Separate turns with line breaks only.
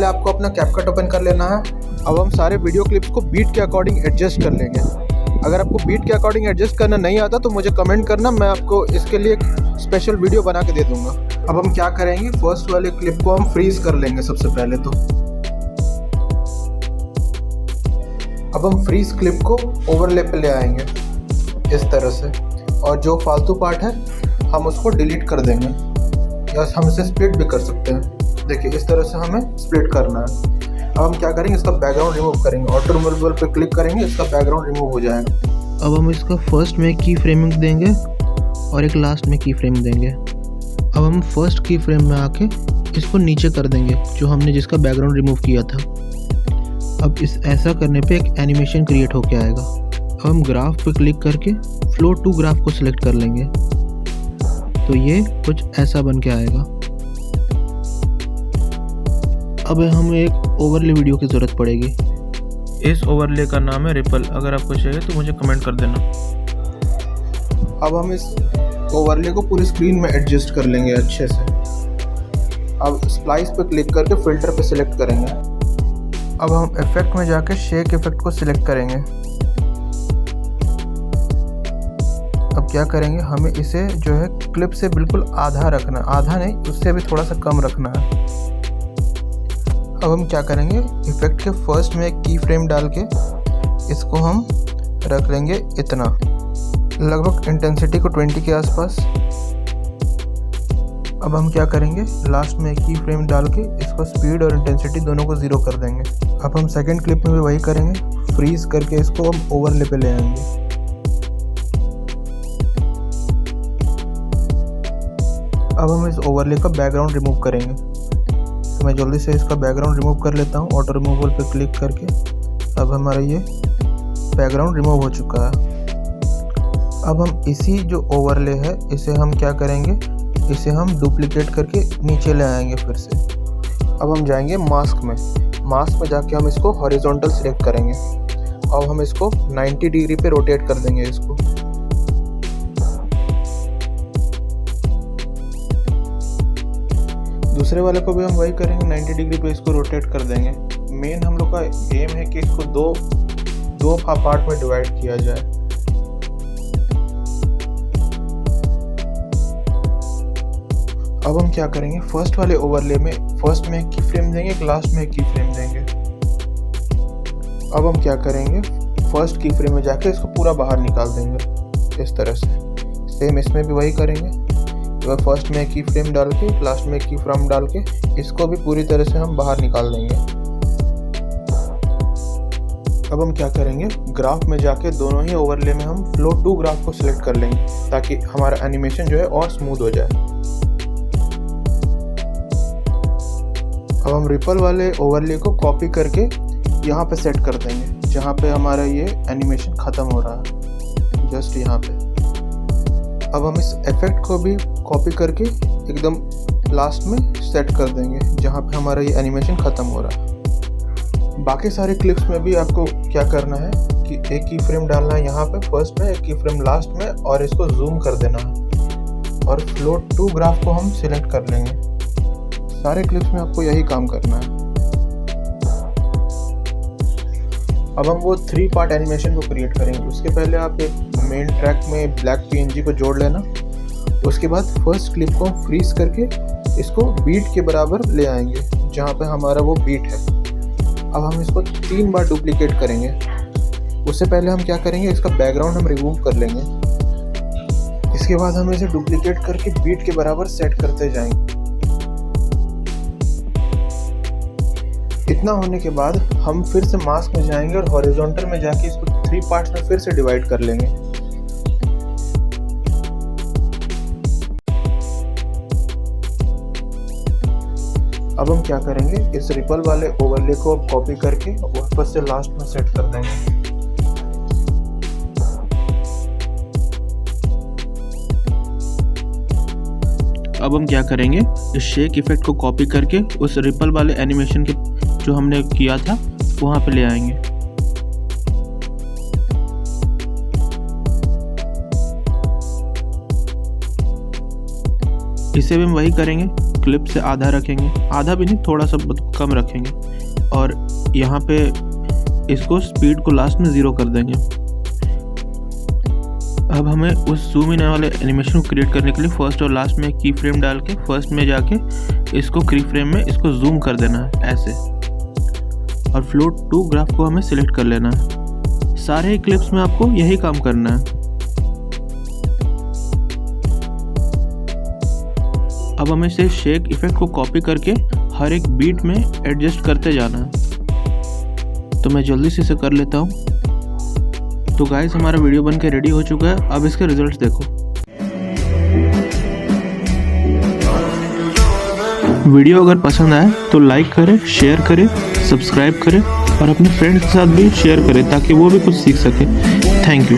पहले आपको अपना कैपकट ओपन कर लेना है। अब हम सारे वीडियो क्लिप्स को बीट के अकॉर्डिंग एडजस्ट कर लेंगे। अगर आपको बीट के अकॉर्डिंग एडजस्ट करना नहीं आता तो मुझे कमेंट करना, मैं आपको इसके लिए एक स्पेशल वीडियो बना के दे दूंगा। अब हम क्या करेंगे, फर्स्ट वाले क्लिप को हम फ्रीज कर लेंगे सबसे पहले तो। अब हम फ्रीज क्लिप को ओवरले पे ले आएंगे इस तरह से, और जो फालतू पार्ट है हम उसको डिलीट कर देंगे, या हम इसे स्प्लिट भी कर सकते हैं। देखिए इस तरह से हमें स्प्लिट करना है। अब हम क्या करेंगे, इसका बैकग्राउंड रिमूव करेंगे। ऑटो रिमूवल पे क्लिक करेंगे, इसका बैकग्राउंड रिमूव हो जाएगा।
अब हम इसका फर्स्ट में की फ्रेमिंग देंगे और एक लास्ट में की फ्रेम देंगे। अब हम फर्स्ट की फ्रेम में आके इसको नीचे कर देंगे, जो हमने जिसका बैकग्राउंड रिमूव किया था। अब ऐसा करने पे एक एनिमेशन क्रिएट होके आएगा। अब हम ग्राफ पे क्लिक करके फ्लो टू ग्राफ को सिलेक्ट कर लेंगे, तो ये कुछ ऐसा बन के आएगा। अब हमें एक ओवरले वीडियो की ज़रूरत पड़ेगी। इस ओवरले का नाम है रिपल। अगर आपको चाहिए तो मुझे कमेंट कर देना।
अब हम इस ओवरले को पूरी स्क्रीन में एडजस्ट कर लेंगे अच्छे से। अब स्प्लाइस पे क्लिक करके फिल्टर पे सिलेक्ट करेंगे। अब हम इफेक्ट में जाके शेक इफेक्ट को सिलेक्ट करेंगे। अब क्या करेंगे, हमें इसे जो है क्लिप से बिल्कुल आधा रखना है, आधा नहीं, उससे भी थोड़ा सा कम रखना है। अब हम क्या करेंगे, इफेक्ट के फर्स्ट में एक की फ्रेम डाल के इसको हम रख लेंगे इतना, लगभग इंटेंसिटी को 20 के आसपास। अब हम क्या करेंगे, लास्ट में एक की फ्रेम डाल के इसको स्पीड और इंटेंसिटी दोनों को 0 कर देंगे। अब हम सेकंड क्लिप में भी वही करेंगे, फ्रीज करके इसको हम ओवरले पे ले आएंगे। अब हम इस ओवरले का बैकग्राउंड रिमूव करेंगे, तो मैं जल्दी से इसका बैकग्राउंड रिमूव कर लेता हूँ ऑटो रिमूवल पे क्लिक करके। अब हमारा ये बैकग्राउंड रिमूव हो चुका है। अब हम इसी जो ओवरले है इसे हम क्या करेंगे, इसे हम डुप्लीकेट करके नीचे ले आएंगे फिर से। अब हम जाएंगे मास्क में। मास्क में जाके हम इसको हॉरिजॉन्टल सिलेक्ट करेंगे और हम इसको 90 डिग्री पे रोटेट कर देंगे इसको। दूसरे वाले को भी हम वही करेंगे, 90 डिग्री पे इसको रोटेट कर देंगे। मेन हम लोग का एम है कि इसको दो पार्ट में डिवाइड किया जाए। अब हम क्या करेंगे, फर्स्ट वाले ओवरले में फर्स्ट में एक की फ्रेम देंगे, एक लास्ट में एक की फ्रेम देंगे। अब हम क्या करेंगे, फर्स्ट की फ्रेम में जाके इसको पूरा बाहर निकाल देंगे इस तरह से। सेम इसमें भी वही करेंगे, तो फर्स्ट में एक की फ्रेम डाल के लास्ट में एक की फ्रेम डाल के इसको भी पूरी तरह से हम बाहर निकाल देंगे। अब हम क्या करेंगे, ग्राफ में जाके दोनों ही ओवरले में हम फ्लो टू ग्राफ को सिलेक्ट कर लेंगे, ताकि हमारा एनिमेशन जो है और स्मूथ हो जाए। अब हम रिपल वाले ओवरले को कॉपी करके यहाँ पे सेट कर देंगे, जहाँ पे हमारा ये एनिमेशन ख़त्म हो रहा है, जस्ट यहाँ पे। अब हम इस इफेक्ट को भी कॉपी करके एकदम लास्ट में सेट कर देंगे, जहाँ पे हमारा ये एनिमेशन ख़त्म हो रहा है। बाकी सारे क्लिप्स में भी आपको क्या करना है कि एक की फ्रेम डालना है यहाँ पे फर्स्ट में, एक की फ्रेम लास्ट में, और इसको जूम कर देना है और फ्लो टू ग्राफ को हम सिलेक्ट कर लेंगे। सारे क्लिप्स में आपको यही काम करना है। अब हम वो 3 पार्ट एनिमेशन को क्रिएट करेंगे। उसके पहले आप एक मेन ट्रैक में ब्लैक PNG को जोड़ लेना। उसके बाद फर्स्ट क्लिप को फ्रीज करके इसको बीट के बराबर ले आएंगे, जहाँ पे हमारा वो बीट है। अब हम इसको 3 बार डुप्लीकेट करेंगे। उससे पहले हम क्या करेंगे, इसका बैकग्राउंड हम रिमूव कर लेंगे। इसके बाद हम इसे डुप्लीकेट करके बीट के बराबर सेट करते जाएंगे। इतना होने के बाद हम फिर से मास्क में जाएंगे और हॉरिजॉन्टल में जाके इसको 3 पार्ट्स में फिर से डिवाइड कर लेंगे। अब हम क्या करेंगे, इस रिपल वाले ओवरले को कॉपी करके वापस से लास्ट में सेट कर देंगे।
अब हम क्या करेंगे, इस शेक इफेक्ट को कॉपी करके उस रिपल वाले एनिमेशन के जो हमने किया था वहाँ पे ले आएंगे। इसे भी हम वही करेंगे,
क्लिप से आधा रखेंगे, आधा भी नहीं, थोड़ा सा कम रखेंगे, और यहाँ पे इसको स्पीड को लास्ट में 0 कर देंगे। अब हमें उस जूम इन वाले एनिमेशन को क्रिएट करने के लिए फर्स्ट और लास्ट में की फ्रेम डाल के फर्स्ट में जाके इसको की फ्रेम में इसको जूम कर देना है ऐसे, और फ्लोट टू ग्राफ को हमें सिलेक्ट कर लेना है। सारे ही क्लिप्स में आपको यही काम करना है। अब हमें से शेक इफेक्ट को कॉपी करके हर एक बीट में एडजस्ट करते जाना है। तो मैं जल्दी से इसे कर लेता हूँ। तो गाइस, हमारा वीडियो बन के रेडी हो चुका है। अब इसके रिजल्ट्स देखो। वीडियो अगर पसंद आए तो लाइक करें, शेयर करें, सब्सक्राइब करें और अपने फ्रेंड्स के साथ भी शेयर करें ताकि वो भी कुछ सीख सके। Thank you.